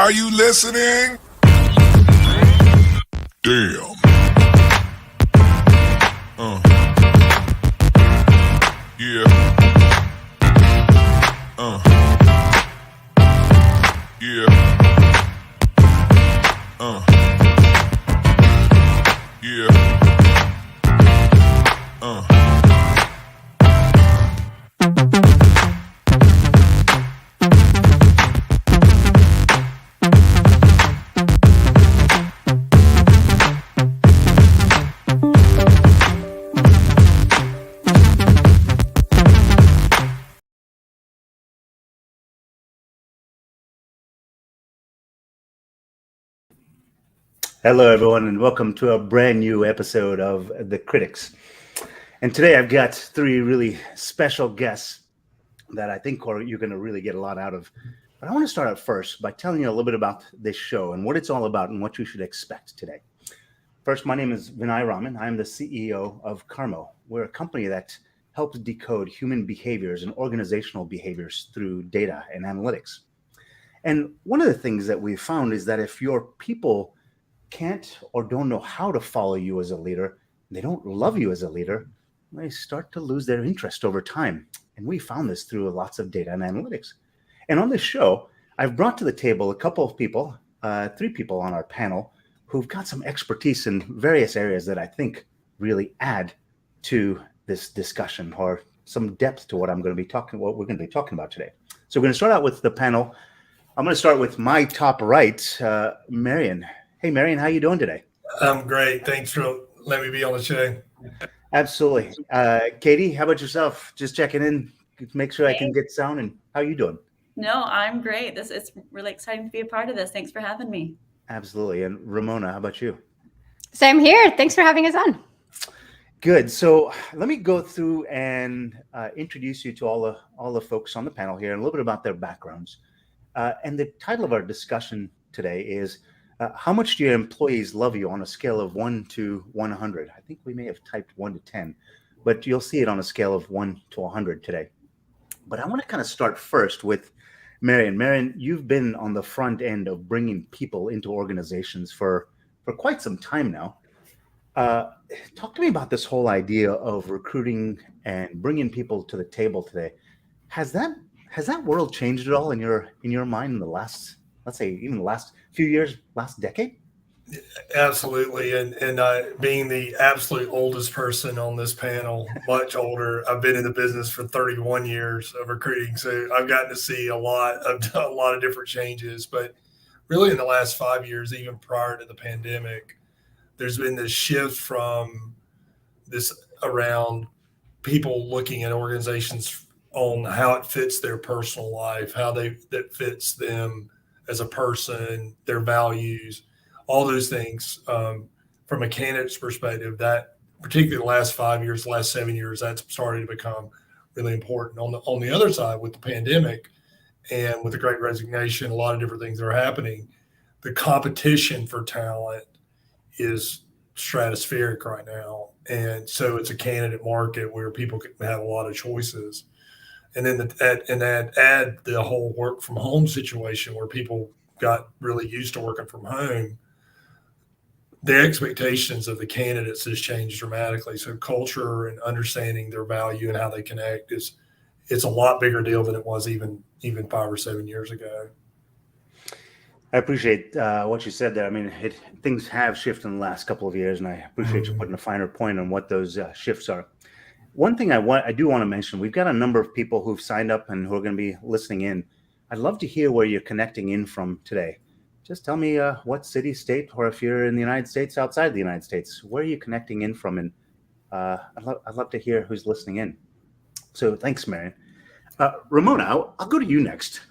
Are you listening? Damn. Yeah. Yeah. Yeah. Hello, everyone, and welcome to a brand new episode of The Critics. And today I've got three really special guests that I think you're going to really get a lot out of. But I want to start out first by telling you a little bit about this show and what it's all about and what you should expect today. First, my name is Vinay Raman. I'm the CEO of Carmo. We're a company that helps decode human behaviors and organizational behaviors through data and analytics. And one of the things that we've found is that if your people can't or don't know how to follow you as a leader, they don't love you as a leader, they start to lose their interest over time. And we found this through lots of data and analytics. And on this show, I've brought to the table a couple of people, three people on our panel, who've got some expertise in various areas that I think really add to this discussion or some depth to what we're going to be talking about today. So we're going to start out with the panel. I'm going to start with my top right, Marion. Hey, Marion, how you doing today? I'm great. Thanks for letting me be on the show. Absolutely. Katie, how about yourself? Just checking in, make sure I can get sound. And how you doing? No, I'm great. It's really exciting to be a part of this. Thanks for having me. Absolutely. And Ramona, how about you? Same here. Thanks for having us on. Good. So let me go through and introduce you to all the folks on the panel here and a little bit about their backgrounds. And the title of our discussion today is how much do your employees love you on a scale of 1 to 100? I think we may have typed 1 to 10, but you'll see it on a scale of 1 to 100 today. But I want to kind of start first with Marion. Marion, you've been on the front end of bringing people into organizations for quite some time now. Talk to me about this whole idea of recruiting and bringing people to the table today. Has that world changed at all in your mind in the last, let's say, even the last few years, last decade? Absolutely. And being the absolute oldest person on this panel, much older, I've been in the business for 31 years of recruiting. So I've gotten to see a lot of different changes. But really in the last 5 years, even prior to the pandemic, there's been this shift from this around people looking at organizations on how it fits their personal life, that fits them as a person, their values, all those things. From a candidate's perspective, that particularly the last 5 years, last 7 years, that's started to become really important. On the other side, with the pandemic and with the Great Resignation, a lot of different things that are happening, the competition for talent is stratospheric right now. And so it's a candidate market where people can have a lot of choices. And then add the whole work from home situation where people got really used to working from home. The expectations of the candidates has changed dramatically. So culture and understanding their value and how they connect it's a lot bigger deal than it was even 5 or 7 years ago. I appreciate what you said there. I mean, things have shifted in the last couple of years, and I appreciate you putting a finer point on what those shifts are. One thing I do want to mention, we've got a number of people who've signed up and who are going to be listening in. I'd love to hear where you're connecting in from today. Just tell me what city, state, or if you're in the United States, outside the United States, where are you connecting in from? And I'd love to hear who's listening in. So thanks, Marion. Ramona, I'll go to you next.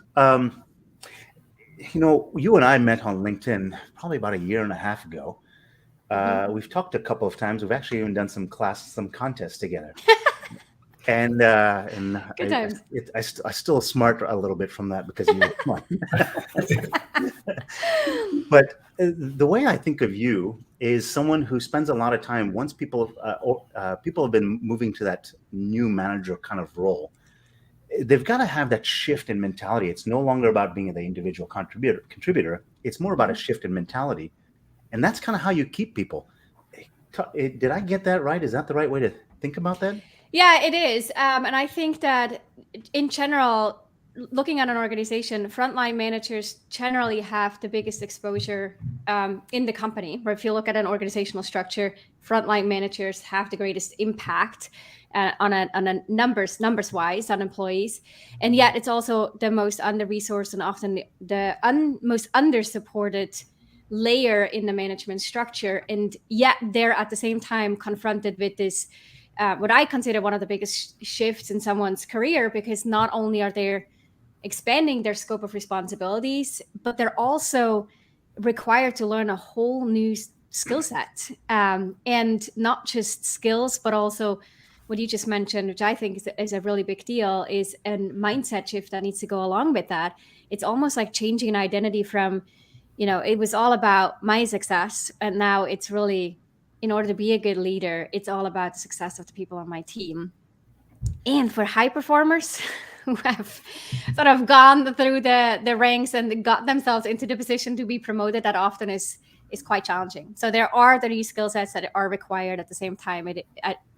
You and I met on LinkedIn probably about 1.5 years ago. We've talked a couple of times. We've actually even done some contests together. And Good times. I still smart a little bit from that because you were smart. But the way I think of you is someone who spends a lot of time once people have been moving to that new manager kind of role. they've got to have that shift in mentality. It's no longer about being the individual contributor. It's more about a shift in mentality. And that's kind of how you keep people. Did I get that right? Is that the right way to think about that? Yeah, it is. And I think that in general, looking at an organization, frontline managers generally have the biggest exposure in the company. Where if you look at an organizational structure, frontline managers have the greatest impact on a numbers wise on employees, and yet it's also the most under-resourced and often the most under-supported layer in the management structure. And yet they're at the same time confronted with this what I consider one of the biggest shifts in someone's career, because not only are they expanding their scope of responsibilities, but they're also required to learn a whole new skill set, and not just skills, but also what you just mentioned, which I think is a really big deal, is a mindset shift that needs to go along with that. It's almost like changing an identity from, it was all about my success, and now it's really, in order to be a good leader, it's all about the success of the people on my team. And for high performers who have sort of gone through the ranks and got themselves into the position to be promoted, that often is quite challenging. So there are the new skill sets that are required at the same time.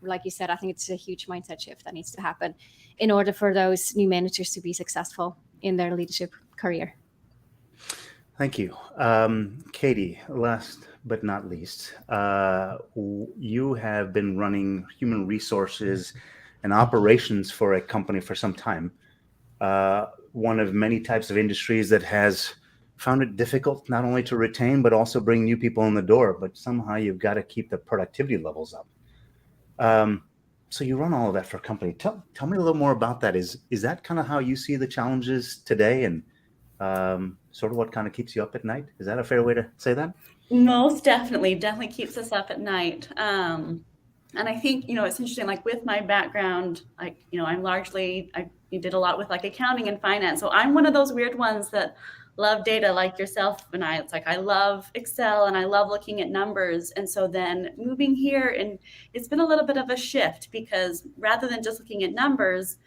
Like you said, I think it's a huge mindset shift that needs to happen in order for those new managers to be successful in their leadership career. Thank you. Katie, last but not least, you have been running human resources and operations for a company for some time. One of many types of industries that has found it difficult not only to retain, but also bring new people in the door. But somehow you've got to keep the productivity levels up. So you run all of that for a company. Tell me a little more about that. Is that kind of how you see the challenges today, and sort of what kind of keeps you up at night? Is that a fair way to say that? Most definitely keeps us up at night. And I think, it's interesting, like with my background, I did a lot with like accounting and finance. So I'm one of those weird ones that love data, like yourself and I. It's like I love Excel and I love looking at numbers. And so then moving here, and it's been a little bit of a shift, because rather than just looking at numbers,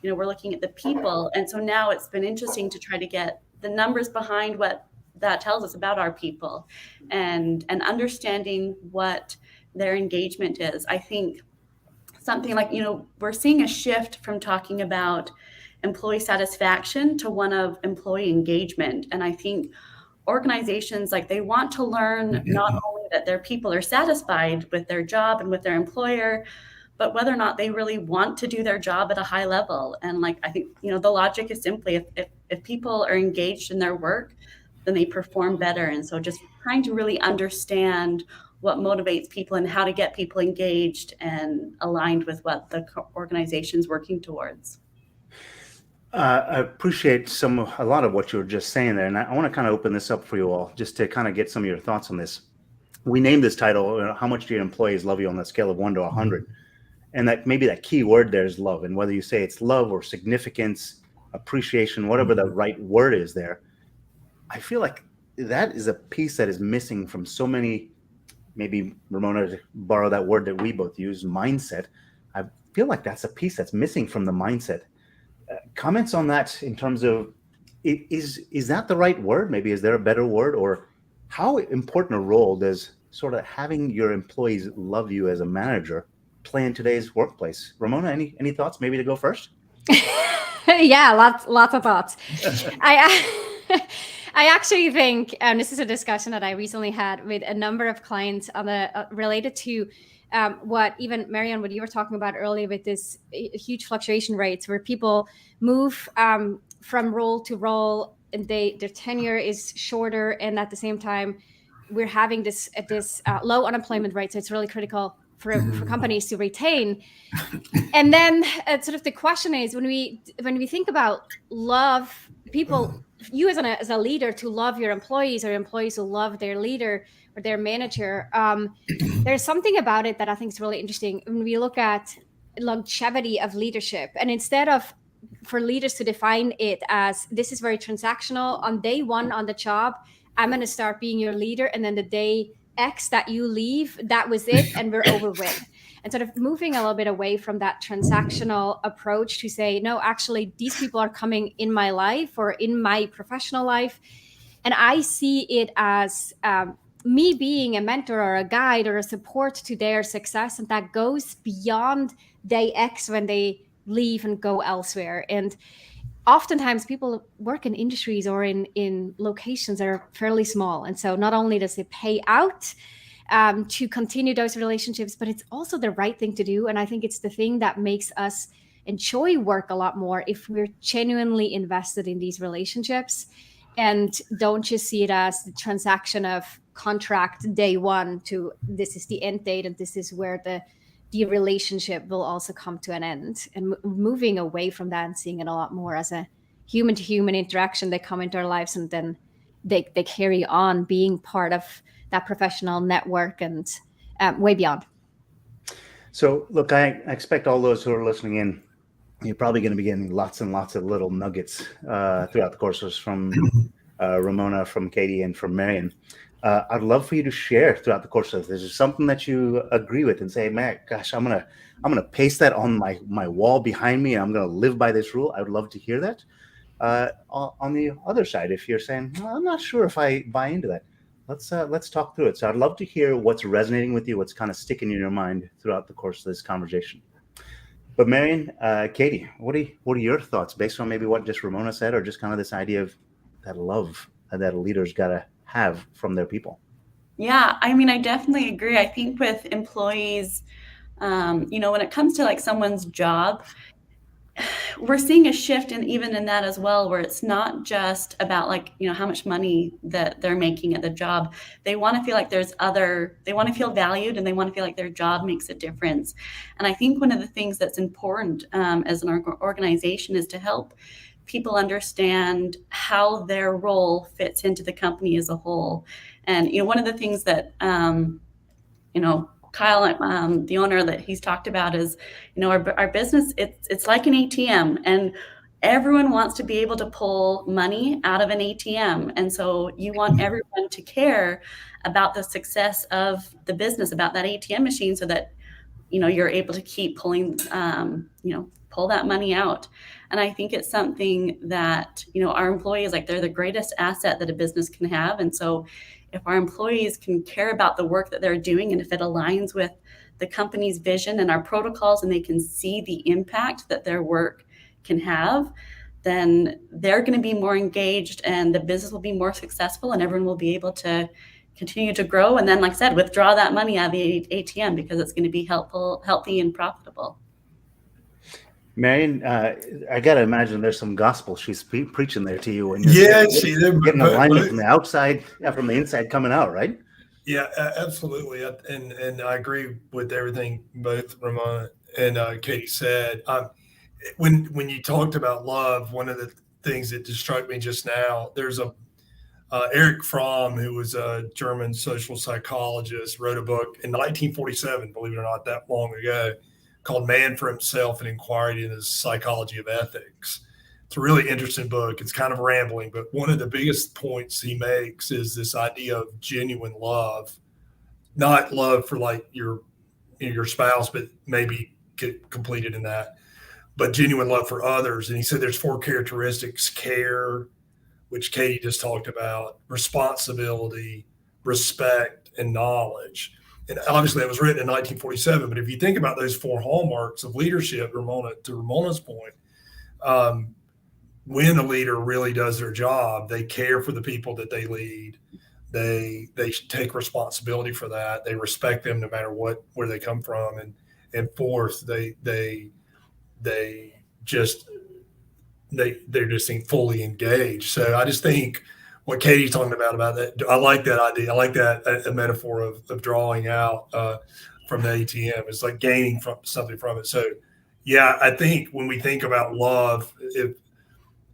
we're looking at the people. And so now it's been interesting to try to get the numbers behind what that tells us about our people, and understanding what their engagement is. I think something like, we're seeing a shift from talking about employee satisfaction to one of employee engagement. And I think organizations, like, they want to learn not only that their people are satisfied with their job and with their employer, but whether or not they really want to do their job at a high level. And like, I think, the logic is simply if people are engaged in their work, then they perform better. And so just trying to really understand what motivates people and how to get people engaged and aligned with what the organization's working towards. I appreciate a lot of what you were just saying there. And I want to kind of open this up for you all, just to kind of get some of your thoughts on this. We named this title, How Much Do Your Employees Love You on a Scale of 1 to 100? And that maybe that key word there is love. And whether you say it's love or significance, appreciation, whatever the right word is there, I feel like that is a piece that is missing from so many. Maybe Ramona, to borrow that word that we both use, mindset. I feel like that's a piece that's missing from the mindset. Comments on that in terms of, is that the right word? Maybe is there a better word? Or how important a role does sort of having your employees love you as a manager play in today's workplace? Ramona, any thoughts? Maybe to go first. Yeah, lots of thoughts. I actually think, and this is a discussion that I recently had with a number of clients on related to what even Marion, what you were talking about earlier, with this huge fluctuation rates where people move from role to role, and their tenure is shorter, and at the same time we're having this low unemployment rate. So it's really critical for companies to retain. And then sort of the question is, when we think about love, people, you as a leader, to love your employees, or employees who love their leader or their manager, there's something about it that I think is really interesting when we look at longevity of leadership. And instead of for leaders to define it as, this is very transactional, on day one on the job, I'm going to start being your leader, and then the day X that you leave, that was it, and we're over with. and sort of moving a little bit away from that transactional approach to say, no, actually, these people are coming in my life or in my professional life. And I see it as me being a mentor or a guide or a support to their success. And that goes beyond day X when they leave and go elsewhere. And oftentimes people work in industries or in locations that are fairly small. And so not only does it pay out to continue those relationships, but it's also the right thing to do. And I think it's the thing that makes us enjoy work a lot more if we're genuinely invested in these relationships and don't just see it as the transaction of contract day one to this is the end date and this is where the relationship will also come to an end, and moving away from that and seeing it a lot more as a human to human interaction. They come into our lives and then they carry on being part of that professional network and way beyond. So look, I expect all those who are listening in, you're probably going to be getting lots and lots of little nuggets throughout the courses from Ramona, from Katie, and from Marion. I'd love for you to share throughout the course of this. Is something that you agree with and say, man, gosh, I'm gonna paste that on my wall behind me. And I'm gonna live by this rule. I would love to hear that. On the other side, if you're saying, well, I'm not sure if I buy into that, let's talk through it. So I'd love to hear what's resonating with you, what's kind of sticking in your mind throughout the course of this conversation. But Marion, Katie, what are your thoughts based on maybe what just Ramona said, or just kind of this idea of that love that a leader's got to have from their people? Yeah, I mean, I definitely agree. I think with employees, when it comes to like someone's job, we're seeing a shift even in that as well, where it's not just about like, how much money that they're making at the job. They want to feel like they want to feel valued, and they want to feel like their job makes a difference. And I think one of the things that's important as an organization is to help people understand how their role fits into the company as a whole. And, one of the things that, Kyle, the owner, that he's talked about is, our business, it's like an ATM, and everyone wants to be able to pull money out of an ATM. And so you want everyone to care about the success of the business, about that ATM machine, so that, you're able to keep pulling, pull that money out. And I think it's something that, our employees, like, they're the greatest asset that a business can have. And so if our employees can care about the work that they're doing, and if it aligns with the company's vision and our protocols, and they can see the impact that their work can have, then they're going to be more engaged, and the business will be more successful, and everyone will be able to continue to grow. And then, like I said, withdraw that money out of the ATM, because it's going to be healthy and profitable. Marion, I got to imagine there's some gospel she's preaching there to you. When you're getting alignment from the outside, from the inside coming out, right? Yeah, absolutely. And I agree with everything both Ramona and Katie said. When you talked about love, one of the things that just struck me just now, there's Erich Fromm, who was a German social psychologist, wrote a book in 1947, believe it or not, that long ago, called Man for Himself, an Inquiry into the Psychology of Ethics. It's a really interesting book. It's kind of rambling, but one of the biggest points he makes is this idea of genuine love, not love for like your spouse, but maybe get completed in that, but genuine love for others. And he said there's 4 characteristics: care, which Katie just talked about, responsibility, respect, and knowledge. And obviously that was written in 1947. But if you think about those 4 hallmarks of leadership, to Ramona's point, when a leader really does their job, they care for the people that they lead. They take responsibility for that. They respect them no matter where they come from. And fourth, they're just fully engaged. So I just think what Katie's talking about that, I like that idea. I like that a metaphor of drawing out from the ATM. It's like gaining something from it. So yeah, I think when we think about love,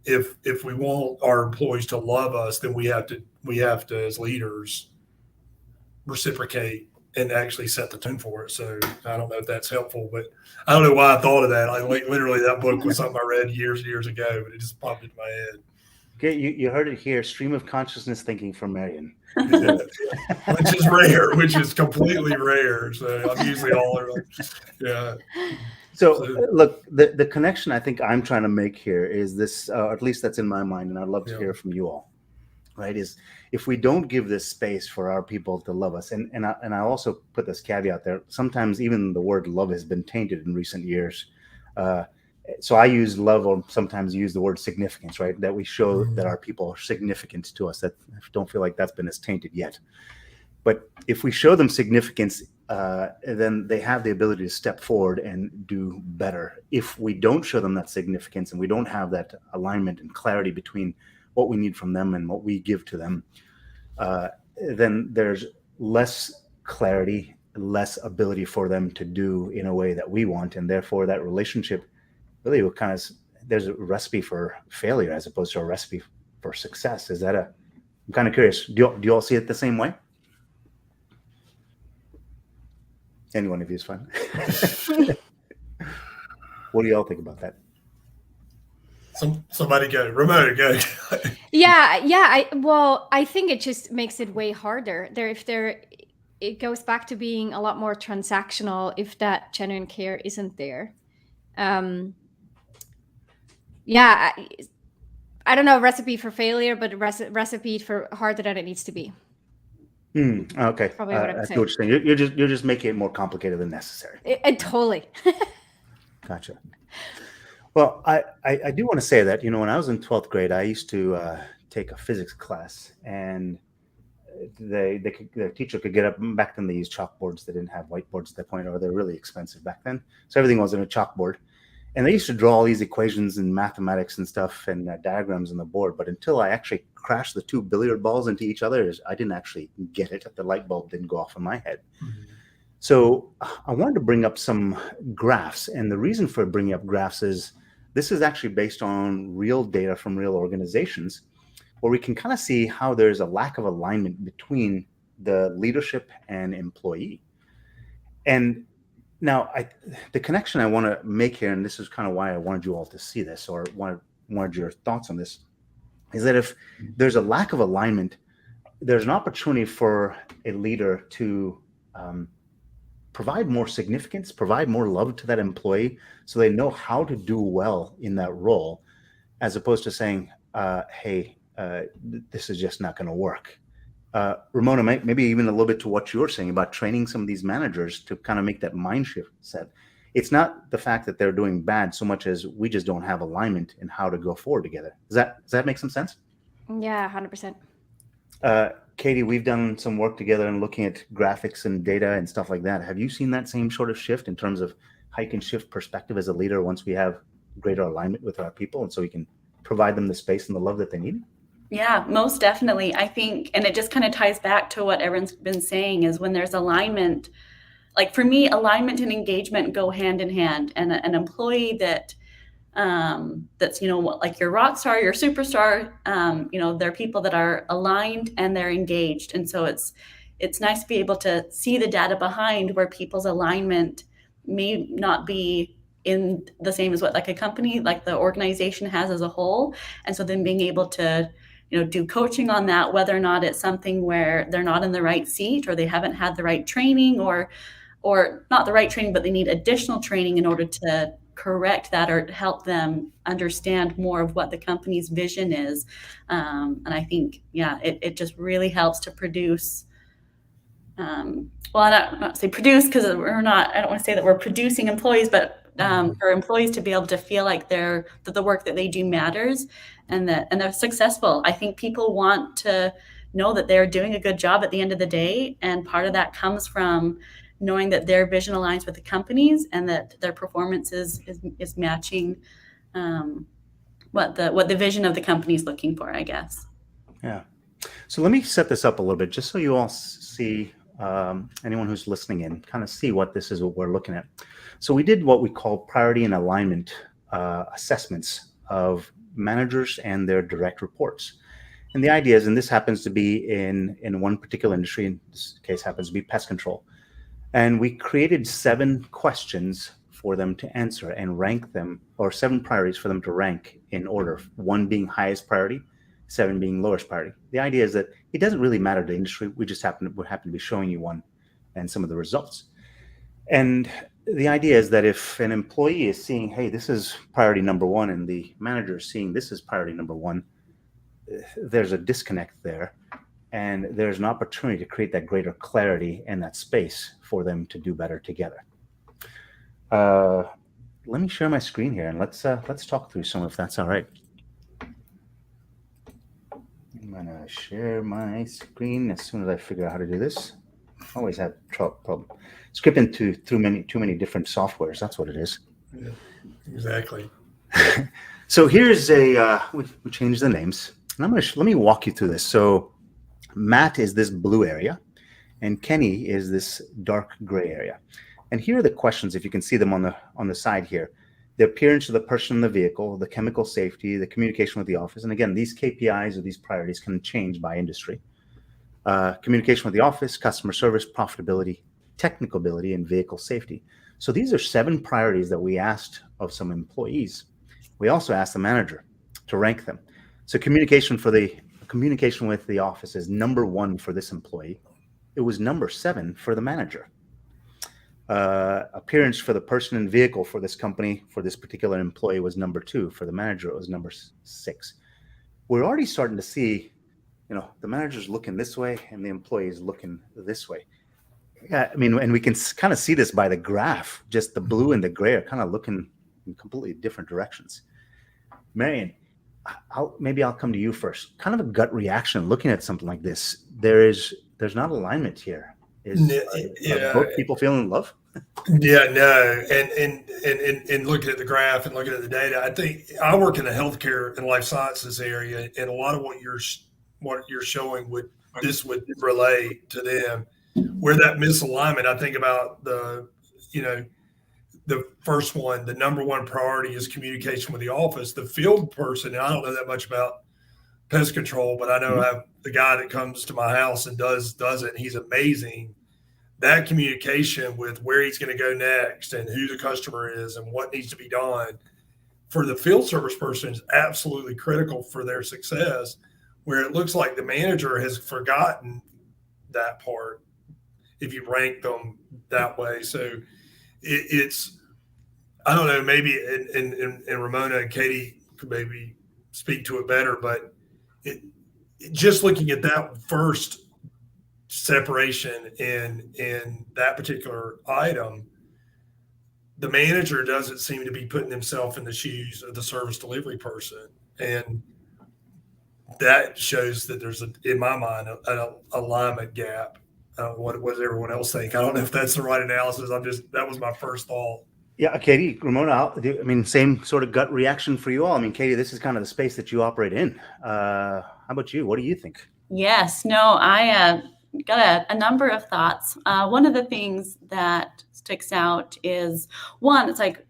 if we want our employees to love us, then we have to as leaders reciprocate and actually set the tone for it. So I don't know if that's helpful, but I don't know why I thought of that. Literally that book was something I read years ago, but it just popped into my head. Okay, you heard it here. Stream of consciousness thinking from Marion. Yeah. Which is rare, which is completely rare. So I'm usually all over. Yeah. So So, look, the connection I think I'm trying to make here is this, at least that's in my mind, and I'd love to Yeah. hear from you all. Right? Is if we don't give this space for our people to love us, and I also put this caveat there. Sometimes even the word love has been tainted in recent years. So I use love, or sometimes use the word significance. Right? That we show that our people are significant to us. That I don't feel like that's been as tainted yet. But if we show them significance, then they have the ability to step forward and do better. If we don't show them that significance and we don't have that alignment and clarity between what we need from them and what we give to them, then there's less clarity, less ability for them to do in a way that we want. And therefore that relationship really will kind of, there's a recipe for failure as opposed to a recipe for success. I'm kind of curious. Do you all see it the same way? Any one of you is fine. What do y'all think about that? Somebody go. Ramona, go. Yeah. I think it just makes it way harder. It goes back to being a lot more transactional if that genuine care isn't there. I don't know, recipe for failure, but recipe for harder than it needs to be. Okay. Probably what I'm I see saying. what you're saying. You're just making it more complicated than necessary. Totally. Gotcha. Well, I do want to say that, when I was in 12th grade, I used to take a physics class, and the teacher could get up. Back then they used chalkboards. They didn't have whiteboards at that point, or they're really expensive back then. So everything was in a chalkboard. And they used to draw all these equations and mathematics and stuff and diagrams on the board. But until I actually crashed the two billiard balls into each other, I didn't actually get it. The light bulb didn't go off in my head. Mm-hmm. So I wanted to bring up some graphs. And the reason for bringing up graphs is this is actually based on real data from real organizations, where we can kind of see how there's a lack of alignment between the leadership and employee. And now, the connection I want to make here, and this is kind of why I wanted you all to see this, or wanted your thoughts on this, is that if there's a lack of alignment, there's an opportunity for a leader to provide more significance, provide more love to that employee, so they know how to do well in that role, as opposed to saying, "Hey, this is just not going to work." Ramona, maybe even a little bit to what you were saying about training some of these managers to kind of make that mind shift set. It's not the fact that they're doing bad so much as we just don't have alignment in how to go forward together. Does that make some sense? Yeah, 100%. Katie, we've done some work together and looking at graphics and data and stuff like that. Have you seen that same sort of shift in terms of how you can shift perspective as a leader once we have greater alignment with our people, and so we can provide them the space and the love that they need? Yeah, most definitely. I think, and it just kind of ties back to what everyone's been saying, is when there's alignment, like for me, alignment and engagement go hand in hand. And an employee that's, like your rock star, your superstar, they're people that are aligned and they're engaged. And so it's nice to be able to see the data behind where people's alignment may not be in the same as what like a company, like the organization has as a whole. And so then being able to do coaching on that, whether or not it's something where they're not in the right seat, or they haven't had the right training, or not the right training, but they need additional training in order to correct that or help them understand more of what the company's vision is. And I think, it just really helps to produce. Well, I don't want to say produce, because I don't want to say that we're producing employees, but for employees to be able to feel like that the work that they do matters and they're successful. I think people want to know that they're doing a good job at the end of the day. And part of that comes from knowing that their vision aligns with the company's and that their performance is matching what the vision of the company is looking for, I guess. Yeah. So let me set this up a little bit, just so you all see, anyone who's listening in, kind of see what we're looking at. So we did what we call priority and alignment assessments of managers and their direct reports. And the idea is, and this happens to be in one particular industry, in this case happens to be pest control. And we created 7 questions for them to answer and rank them, or 7 priorities for them to rank in order, 1 being highest priority, 7 being lowest priority. The idea is that it doesn't really matter the industry. We just happen to be showing you one and some of the results. And the idea is that if an employee is seeing, hey, this is priority number 1, and the manager is seeing this is priority number 1, there's a disconnect there. And there's an opportunity to create that greater clarity and that space for them to do better together. Let me share my screen here, and let's talk through some, if that's all right. I'm gonna share my screen as soon as I figure out how to do this. Always have problem skipping through too many different softwares. That's what it is. Yeah, exactly. So here's we changed the names, and let me walk you through this. So Matt is this blue area, and Kenny is this dark gray area. And here are the questions, if you can see them on the side here. The appearance of the person in the vehicle, the chemical safety, the communication with the office. And again, these KPIs or these priorities can change by industry. Communication with the office, customer service, profitability, technical ability, and vehicle safety. So these are 7 priorities that we asked of some employees. We also asked the manager to rank them. So communication with the office is number 1 for this employee. It was number 7 for the manager. Appearance for the person in vehicle for this company, for this particular employee, was number 2. For the manager, it was number 6. We're already starting to see, the manager's looking this way and the employee is looking this way. Yeah, I mean, and we can kind of see this by the graph. Just the blue and the gray are kind of looking in completely different directions. Marion, I'll come to you first. Kind of a gut reaction looking at something like this. There's not alignment here. Are both people feeling in love? Yeah, no. And looking at the graph and looking at the data, I think I work in the healthcare and life sciences area, and a lot of what you're showing would relate to them. Where that misalignment, I think about the first one, the number 1 priority is communication with the office. The field person, and I don't know that much about pest control, but I know I have the guy that comes to my house and does it, and he's amazing. That communication with where he's going to go next and who the customer is and what needs to be done for the field service person is absolutely critical for their success, where it looks like the manager has forgotten that part if you rank them that way. So it's I don't know, maybe and Ramona and Katie could maybe speak to it better, but just looking at that first separation in that particular item, the manager doesn't seem to be putting himself in the shoes of the service delivery person. And that shows that there's, in my mind, an alignment gap. What does everyone else think? I don't know if that's the right analysis. That was my first thought. Yeah, Katie, Ramona, same sort of gut reaction for you all. I mean, Katie, this is kind of the space that you operate in. How about you? What do you think? Yes, no, I got a number of thoughts. One of the things that sticks out is, one, it's like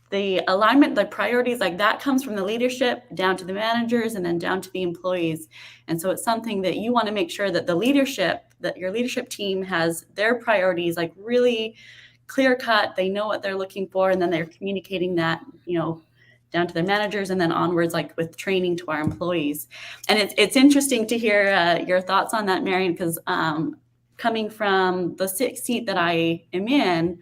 the alignment, the priorities, like that comes from the leadership down to the managers and then down to the employees. And so it's something that you want to make sure that that your leadership team has their priorities like really clear cut. They know what they're looking for, and then they're communicating that, down to their managers and then onwards, like with training to our employees. And it's interesting to hear your thoughts on that, Marion, because coming from the seat that I am in,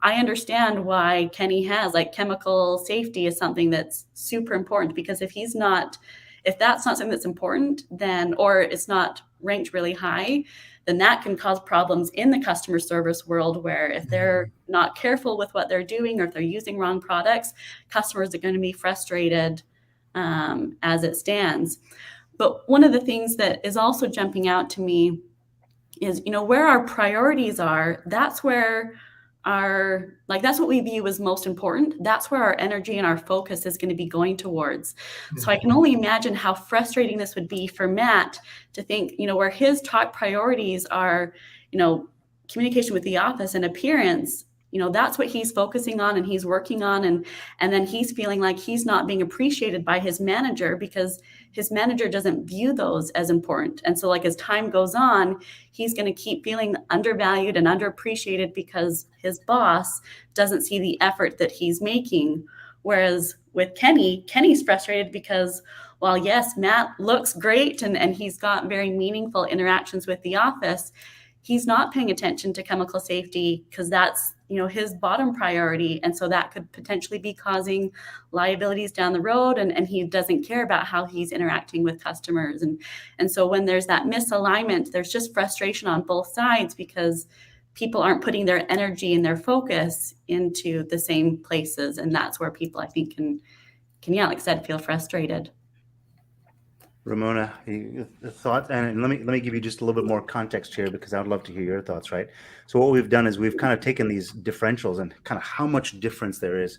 I understand why Kenny has like chemical safety is something that's super important, because if that's not something that's important, then, or it's not ranked really high, then that can cause problems in the customer service world, where if they're not careful with what they're doing or if they're using wrong products, customers are going to be frustrated as it stands. But one of the things that is also jumping out to me is, where our priorities are, that's where that's what we view as most important. That's where our energy and our focus is going to be going towards. So I can only imagine how frustrating this would be for Matt to think, where his top priorities are, communication with the office and appearance, that's what he's focusing on and he's working on. And then he's feeling like he's not being appreciated by his manager because his manager doesn't view those as important. And so like as time goes on, he's going to keep feeling undervalued and underappreciated because his boss doesn't see the effort that he's making. Whereas with Kenny's frustrated because, while yes, Matt looks great and he's got very meaningful interactions with the office, he's not paying attention to chemical safety because that's, his bottom priority. And so that could potentially be causing liabilities down the road. And he doesn't care about how he's interacting with customers. And so when there's that misalignment, there's just frustration on both sides because people aren't putting their energy and their focus into the same places. And that's where people, I think, can like I said, feel frustrated. Ramona, the thought, and let me give you just a little bit more context here because I would love to hear your thoughts, right? So what we've done is we've kind of taken these differentials and kind of how much difference there is.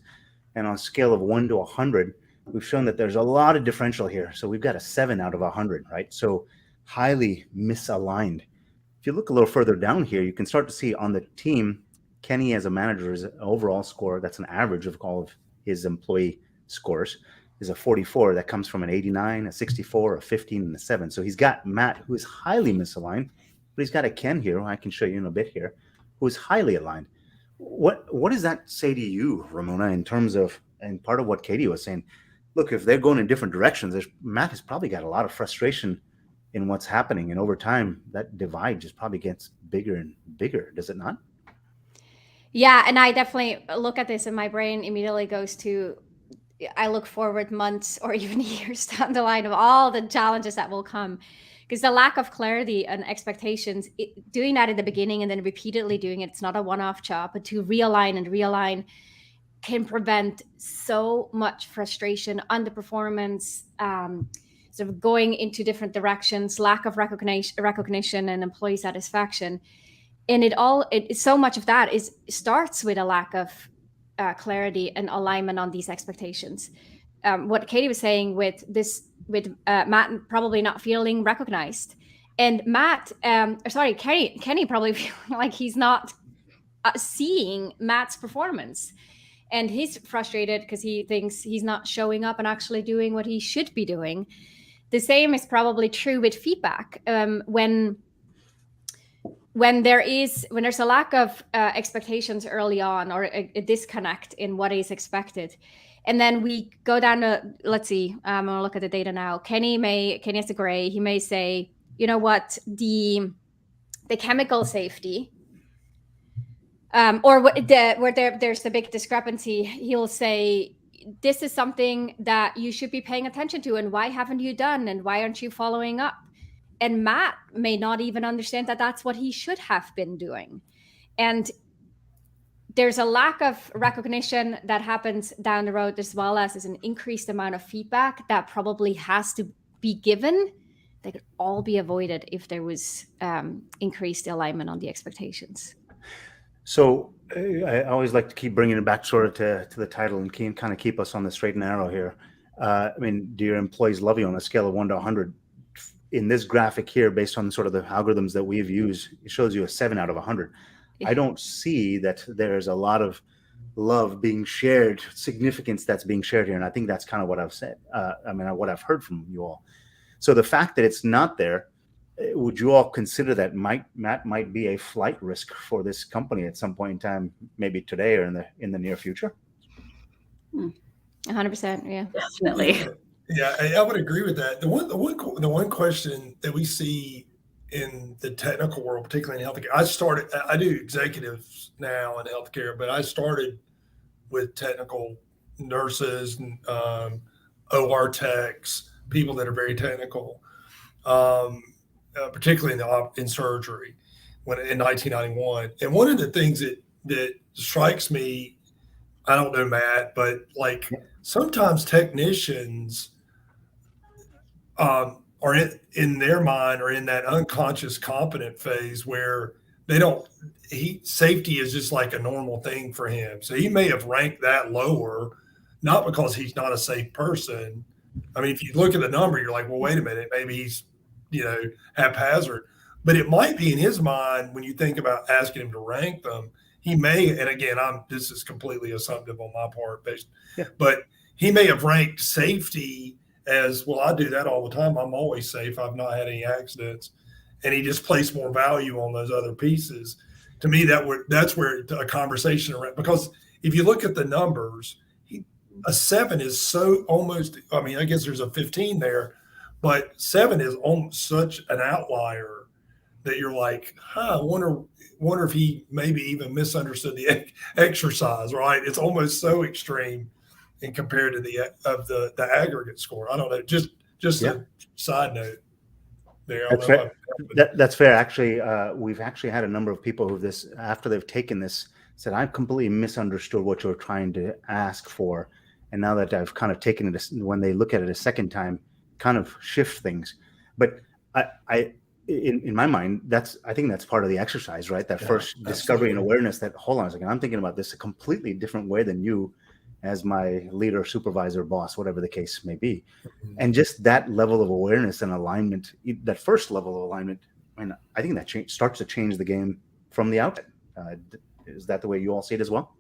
And on a scale of 1 to 100, we've shown that there's a lot of differential here. So we've got a 7 out of 100, right? So highly misaligned. If you look a little further down here, you can start to see on the team, Kenny as a manager is an overall score. That's an average of all of his employee scores. Is a 44 that comes from an 89, a 64, a 15, and a 7. So he's got Matt, who is highly misaligned, but he's got a Ken here, who I can show you in a bit here, who is highly aligned. What does that say to you, Ramona, in terms of, and part of what Katie was saying, look, if they're going in different directions, Matt has probably got a lot of frustration in what's happening. And over time, that divide just probably gets bigger and bigger, does it not? Yeah, and I definitely look at this and my brain immediately goes to, I look forward months or even years down the line of all the challenges that will come, because the lack of clarity and expectations, doing that in the beginning and then repeatedly doing it, it's not a one-off job, but to realign can prevent so much frustration, underperformance, sort of going into different directions, lack of recognition and employee satisfaction. And so much of that starts with a lack of clarity and alignment on these expectations. What Katie was saying with Matt probably not feeling recognized, and Kenny probably feeling like he's not seeing Matt's performance, and he's frustrated because he thinks he's not showing up and actually doing what he should be doing. The same is probably true with feedback. When there's a lack of expectations early on, or a disconnect in what is expected, and then we go down to, let's see, I'm gonna look at the data now. Kenny has a gray. He may say, you know what, the chemical safety, or where there's a big discrepancy. He'll say, this is something that you should be paying attention to, and why haven't you done, and why aren't you following up? And Matt may not even understand that that's what he should have been doing. And there's a lack of recognition that happens down the road, as well as an increased amount of feedback that probably has to be given. They could all be avoided if there was increased alignment on the expectations. So I always like to keep bringing it back sort of to the title and kind of keep us on the straight and narrow here. Do your employees love you on a scale of 1 to 100? In this graphic here, based on sort of the algorithms that we've used, it shows you a 7 out of 100. Yeah. I don't see that there's a lot of love being shared, significance that's being shared here. And I think that's kind of what I've said. What I've heard from you all. So the fact that it's not there, would you all consider that Matt might be a flight risk for this company at some point in time, maybe today or in the near future? 100%, yeah. Definitely. Yeah, I would agree with that. The one question that we see in the technical world, particularly in healthcare, I do executives now in healthcare, but I started with technical nurses and OR techs, people that are very technical, particularly in surgery, in 1991. And one of the things that strikes me, I don't know, Matt, but like sometimes technicians are in their mind or in that unconscious competent phase where safety is just like a normal thing for him. So he may have ranked that lower, not because he's not a safe person. I mean, if you look at the number, you're like, well, wait a minute, maybe he's, haphazard. But it might be in his mind when you think about asking him to rank them, he may, and again, this is completely assumptive on my part, but he may have ranked safety as, well, I do that all the time. I'm always safe. I've not had any accidents. And he just placed more value on those other pieces. To me, that's where a conversation around, because if you look at the numbers, a 7 is so almost, I mean, I guess there's a 15 there, but 7 is almost such an outlier that you're like, I wonder if he maybe even misunderstood the exercise, right? It's almost so extreme in compared to the aggregate score. I don't know, just a side note there. That's fair. That's fair. Actually, we've actually had a number of people who after they've taken this, said, I've completely misunderstood what you're trying to ask for. And now that I've kind of taken it, when they look at it a second time, kind of shift things. But in my mind, I think that's part of the exercise, right? That first discovery and awareness that, hold on a second, I'm thinking about this a completely different way than you as my leader, supervisor, boss, whatever the case may be. And just that level of awareness and alignment, that first level of alignment, I think that starts to change the game from the outset. Is that the way you all see it as well?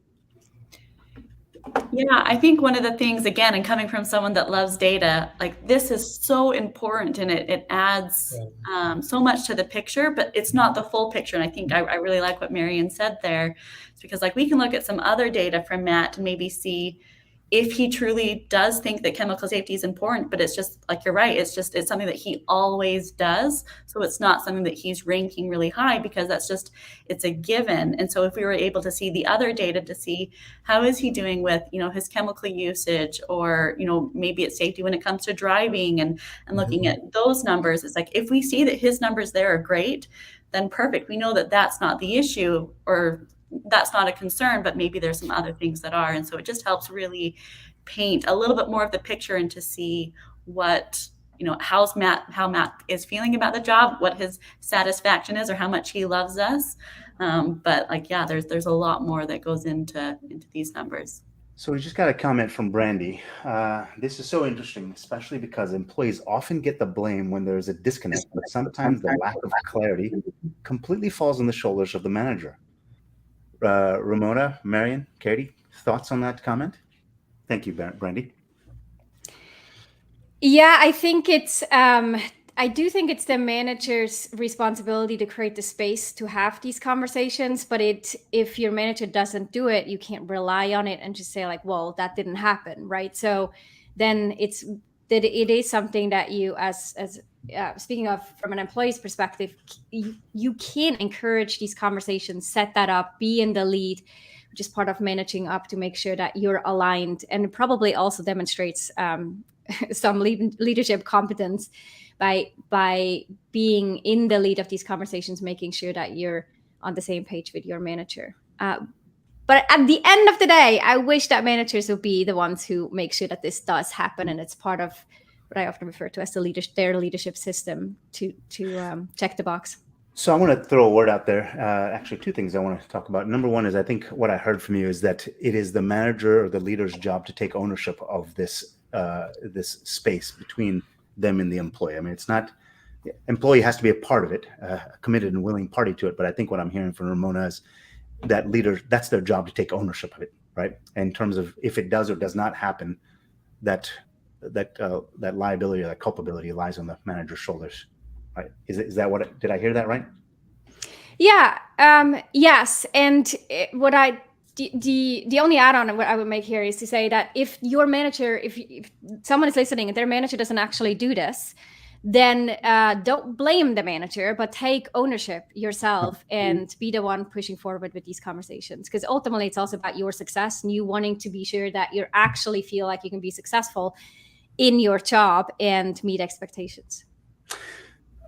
Yeah, I think one of the things, again, and coming from someone that loves data, like this is so important, and it adds so much to the picture, but it's not the full picture. And I think I really like what Marion said there. It's because like we can look at some other data from Matt and maybe see if he truly does think that chemical safety is important, but it's just like, you're right. It's something that he always does. So it's not something that he's ranking really high because it's a given. And so if we were able to see the other data to see how is he doing with, his chemical usage, or, maybe it's safety when it comes to driving and looking at those numbers, it's like, if we see that his numbers there are great, then perfect. We know that that's not the issue, or that's not a concern, but maybe there's some other things that are. And so it just helps really paint a little bit more of the picture and to see what, how Matt is feeling about the job, what his satisfaction is, or how much he loves us. But there's a lot more that goes into these numbers. So we just got a comment from Brandy. This is so interesting, especially because employees often get the blame when there's a disconnect, but sometimes the lack of clarity completely falls on the shoulders of the manager. Ramona, Marion, Katie, thoughts on that comment? Thank you, Brandy. Yeah, I think I do think it's the manager's responsibility to create the space to have these conversations. But if your manager doesn't do it, you can't rely on it and just say like, well, that didn't happen, right? So then it is something that you, as speaking of from an employee's perspective, you can encourage these conversations, set that up, be in the lead, which is part of managing up to make sure that you're aligned, and it probably also demonstrates some leadership competence by being in the lead of these conversations, making sure that you're on the same page with your manager. But at the end of the day, I wish that managers would be the ones who make sure that this does happen, and it's part of what I often refer to as their leadership system to check the box. So I want to throw a word out there. Actually, two things I want to talk about. Number one is, I think what I heard from you is that it is the manager or the leader's job to take ownership of this space between them and the employee. I mean, it's not, the employee has to be a part of it, a committed and willing party to it. But I think what I'm hearing from Ramona is that leader, that's their job to take ownership of it, right? In terms of if it does or does not happen, that liability or that culpability lies on the manager's shoulders, right? Is that did I hear that right? Yeah. Yes. And the only add-on what I would make here is to say that if your manager, if someone is listening and their manager doesn't actually do this, then don't blame the manager, but take ownership yourself and be the one pushing forward with these conversations. Because ultimately, it's also about your success and you wanting to be sure that you actually feel like you can be successful in your job and meet expectations.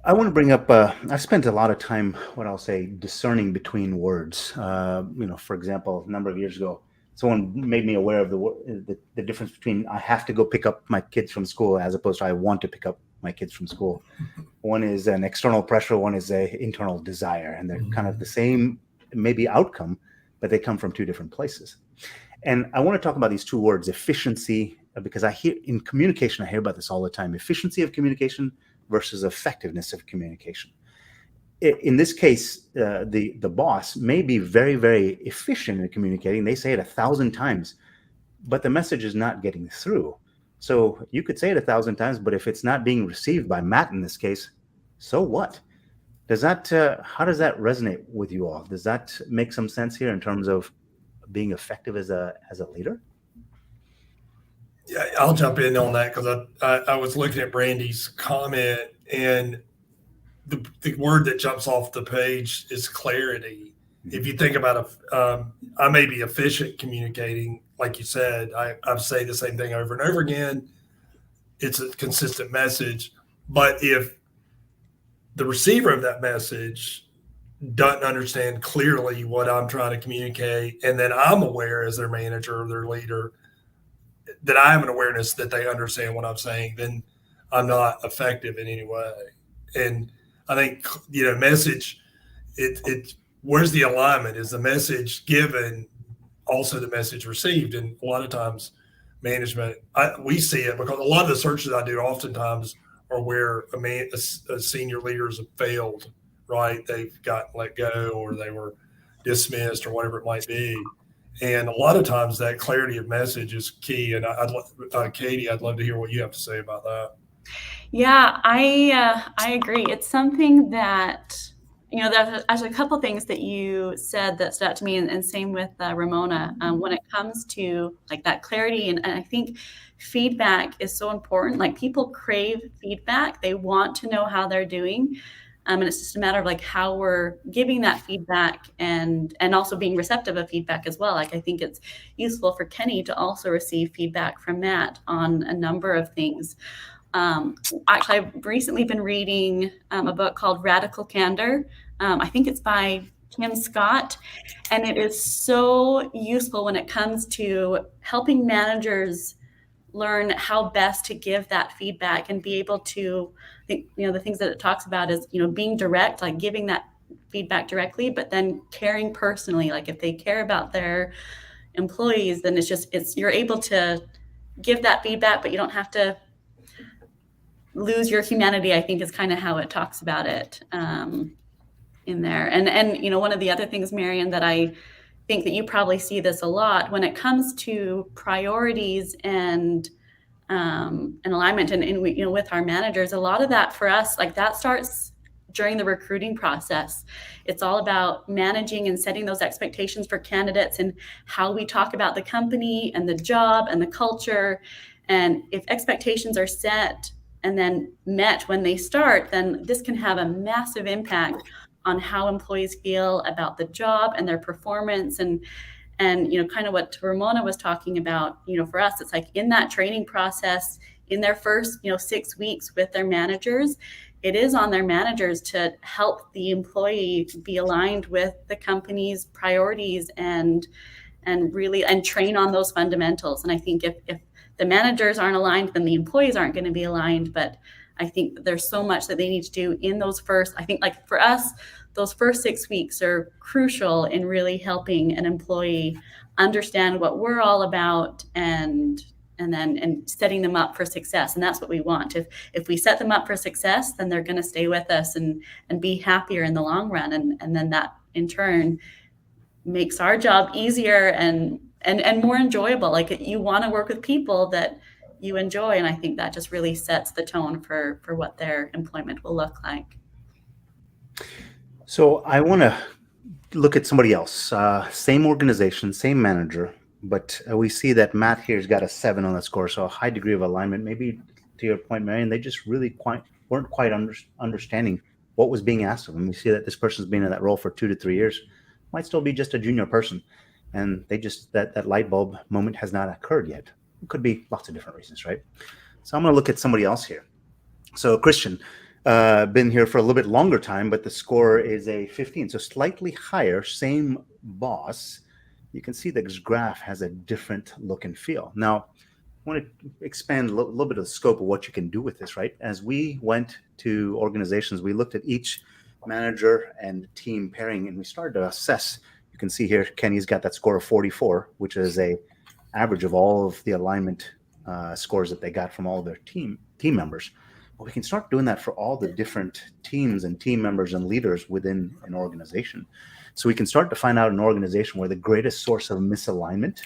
I want to bring up, I've spent a lot of time, what I'll say, discerning between words. For example, a number of years ago, someone made me aware of the difference between I have to go pick up my kids from school as opposed to I want to pick up my kids from school. One is an external pressure, one is an internal desire, and they're kind of the same, maybe outcome, but they come from two different places. And I want to talk about these two words, efficiency, because I hear in communication, I hear about this all the time, efficiency of communication versus effectiveness of communication. In this case, the boss may be very, very efficient in communicating. They say it 1,000 times, but the message is not getting through. So you could say it 1,000 times, but if it's not being received by Matt in this case, so what? Does that how does that resonate with you all? Does that make some sense here in terms of being effective as a leader? Yeah, I'll jump in on that because I was looking at Brandy's comment, and the word that jumps off the page is clarity. If you think about I may be efficient communicating, like you said, I've say the same thing over and over again. It's a consistent message, but if the receiver of that message doesn't understand clearly what I'm trying to communicate, and then I'm aware as their manager or their leader that I have an awareness that they understand what I'm saying, then I'm not effective in any way. And I think, message, it where's the alignment? Is the message given also the message received? And a lot of times management, we see it because a lot of the searches I do oftentimes are where a senior leaders have failed, right? They've got let go or they were dismissed or whatever it might be. And a lot of times that clarity of message is key. And Katie, I'd love to hear what you have to say about that. Yeah, I agree. It's something that, there's a couple things that you said that stood out to me, and same with Ramona. When it comes to like that clarity, and I think feedback is so important. Like people crave feedback; they want to know how they're doing, and it's just a matter of like how we're giving that feedback, and also being receptive of feedback as well. Like I think it's useful for Kenny to also receive feedback from Matt on a number of things. Actually, I've recently been reading a book called Radical Candor. I think it's by Kim Scott, and it is so useful when it comes to helping managers learn how best to give that feedback and be able to, the things that it talks about is, being direct, like giving that feedback directly, but then caring personally. Like if they care about their employees, then you're able to give that feedback, but you don't have to lose your humanity, I think is kind of how it talks about it in there. And one of the other things, Marion, that I think that you probably see this a lot when it comes to priorities and alignment and we, with our managers, a lot of that for us, like that starts during the recruiting process. It's all about managing and setting those expectations for candidates and how we talk about the company and the job and the culture. And if expectations are set and then met when they start, then this can have a massive impact on how employees feel about the job and their performance. And kind of what Ramona was talking about, for us, it's like in that training process, in their first, 6 weeks with their managers, it is on their managers to help the employee be aligned with the company's priorities and train on those fundamentals. And I think if the managers aren't aligned, then the employees aren't going to be aligned. But I think there's so much that they need to do in those first, I think like for us, those first 6 weeks are crucial in really helping an employee understand what we're all about and setting them up for success. And that's what we want. If we set them up for success, then they're going to stay with us and be happier in the long run. And then that in turn makes our job easier and more enjoyable. Like you want to work with people that you enjoy. And I think that just really sets the tone for what their employment will look like. So I want to look at somebody else, same organization, same manager, but we see that Matt here's got a 7 on the score. So a high degree of alignment. Maybe to your point, Marion, they just really weren't quite understanding what was being asked of them. We see that this person's been in that role for 2 to 3 years, might still be just a junior person. And they just, that light bulb moment has not occurred yet. It could be lots of different reasons, right? So I'm going to look at somebody else here. So Christian, been here for a little bit longer time, but the score is a 15. So slightly higher, same boss. You can see this graph has a different look and feel. Now, I want to expand a little bit of the scope of what you can do with this, right? As we went to organizations, we looked at each manager and team pairing, and we started to assess. You can see here, Kenny's got that score of 44, which is a average of all of the alignment scores that they got from all of their team members. Well, we can start doing that for all the different teams and team members and leaders within an organization. So we can start to find out an organization where the greatest source of misalignment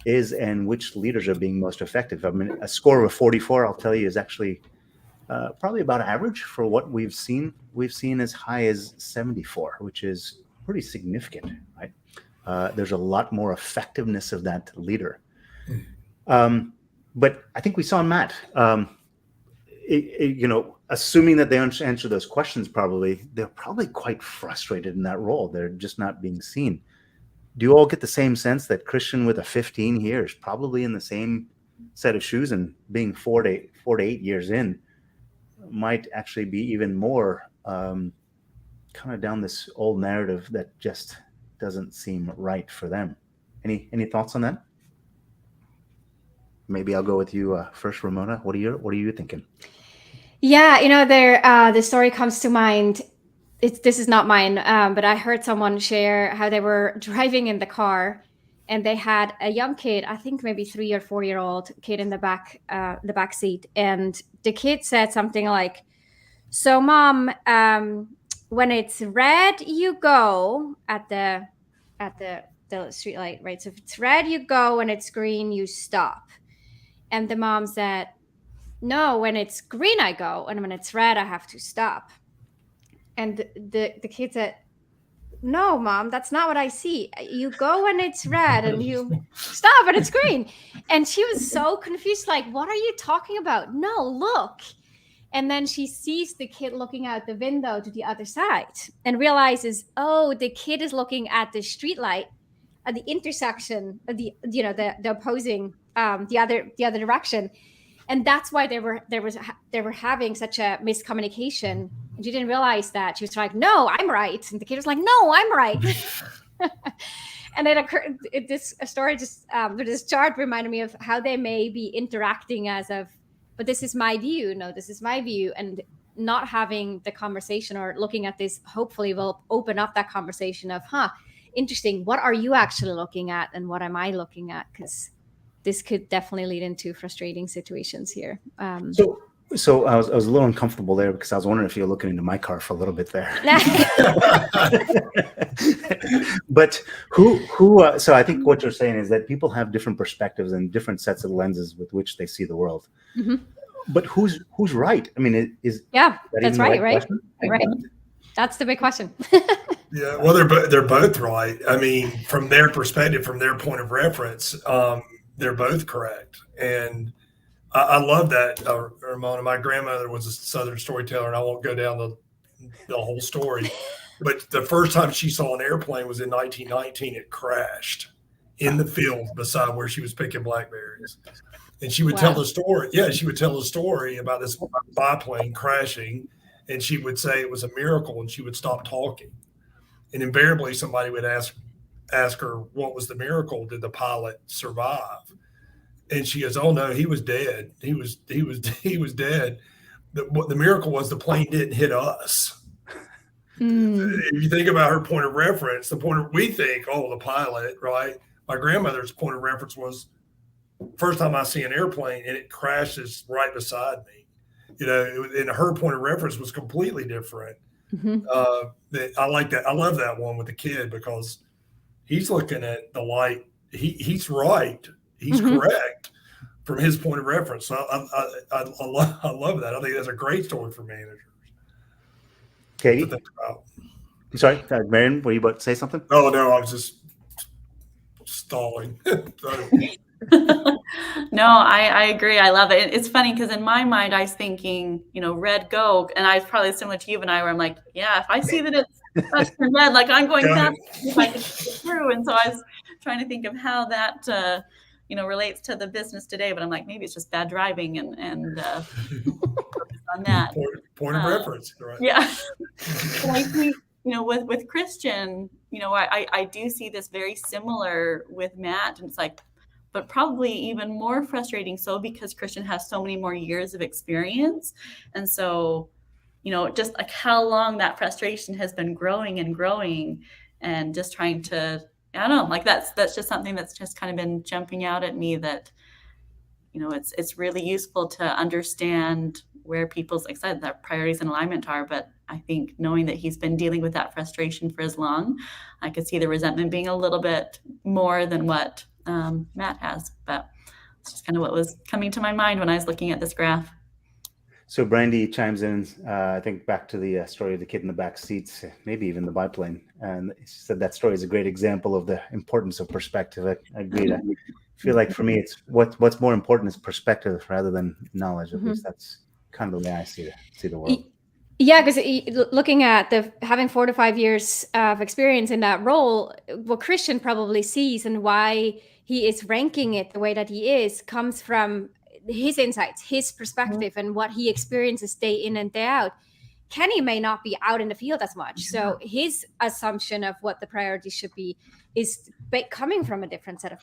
is and which leaders are being most effective. I mean, a score of 44, I'll tell you, is actually probably about average for what we've seen. We've seen as high as 74, which is pretty significant, right? There's a lot more effectiveness of that leader. But I think we saw Matt, assuming that they answer those questions, they're probably quite frustrated in that role. They're just not being seen. Do you all get the same sense that Christian with a 15 here is probably in the same set of shoes, and being 4 to 8 years in might actually be even more kind of down this old narrative that just doesn't seem right for them? Any thoughts on that? Maybe I'll go with you first, Ramona. What are you thinking? Yeah, the story comes to mind. This is not mine, but I heard someone share how they were driving in the car, and they had a young kid, I think maybe 3 or 4 year old kid in the back seat, and the kid said something like, "So, Mom, when it's red, you go at the street light, right? So if it's red, you go. When it's green, you stop." And the mom said, "No, when it's green, I go, and when it's red, I have to stop." And the kid said, "No, Mom, that's not what I see. You go when it's red and you stop when it's green." And she was so confused, like, "What are you talking about? No, look." And then she sees the kid looking out the window to the other side and realizes, oh, the kid is looking at the street light at the intersection of the opposing the other direction. And that's why they were having such a miscommunication. And she didn't realize that. She was like, "No, I'm right." And the kid was like, "No, I'm right." And it occurred. This chart reminded me of how they may be interacting as of, but this is my view. No, this is my view. And not having the conversation or looking at this, hopefully will open up that conversation of, interesting. What are you actually looking at? And what am I looking at? Because this could definitely lead into frustrating situations here. So I was a little uncomfortable there because I was wondering if you were looking into my car for a little bit there. But so I think what you're saying is that people have different perspectives and different sets of lenses with which they see the world. Mm-hmm. But who's right? I mean, that's right, right? Right. That's the big question. Yeah, well, they're both right. I mean, from their perspective, from their point of reference, they're both correct. And I love that, Ramona. My grandmother was a Southern storyteller, and I won't go down the whole story. But the first time she saw an airplane was in 1919. It crashed in the field beside where she was picking blackberries. And she would tell the story. Yeah, she would tell the story about this biplane crashing, and she would say it was a miracle, and she would stop talking. And invariably, somebody would ask her, what was the miracle? Did the pilot survive? And she goes, "Oh no, he was dead. He was dead. The miracle was the plane didn't hit us." If you think about her point of reference, we think, oh, the pilot, right? My grandmother's point of reference was, first time I see an airplane and it crashes right beside me. And her point of reference was completely different. Mm-hmm. I like that. I love that one with the kid because he's looking at the light. He's right. He's correct from his point of reference. So I love that. I think that's a great story for managers. Okay. I'm sorry, Marion, were you about to say something? Oh, no, I was just stalling. No, I agree. I love it. It's funny because in my mind, I was thinking, red go. And I was probably similar to you and I, where I'm like, yeah, if I see that it's touched red, like I'm going fast if I can get through. And so I was trying to think of how that, relates to the business today. But I'm like, maybe it's just bad driving and focus on that. Point of reference, right? Yeah. But I think, with Christian, I do see this very similar with Matt. And it's like, but probably even more frustrating so because Christian has so many more years of experience. And so, just like how long that frustration has been growing and just trying to, I don't know, like that's just something that's just kind of been jumping out at me that, it's really useful to understand where people's, like I said, their priorities and alignment are. But I think knowing that he's been dealing with that frustration for as long, I could see the resentment being a little bit more than what Matt has. But it's just kind of what was coming to my mind when I was looking at this graph. So Brandy chimes in, I think back to the story of the kid in the back seats, maybe even the biplane. And she said that story is a great example of the importance of perspective. I agree. I feel like for me, it's what's more important is perspective rather than knowledge. At least that's kind of the way I see the world. Yeah, because looking at having 4 to 5 years of experience in that role, what Christian probably sees and why he is ranking it the way that he is comes from his insights, his perspective, and what he experiences day in and day out. Kenny may not be out in the field as much, so his assumption of what the priorities should be is coming from a different set of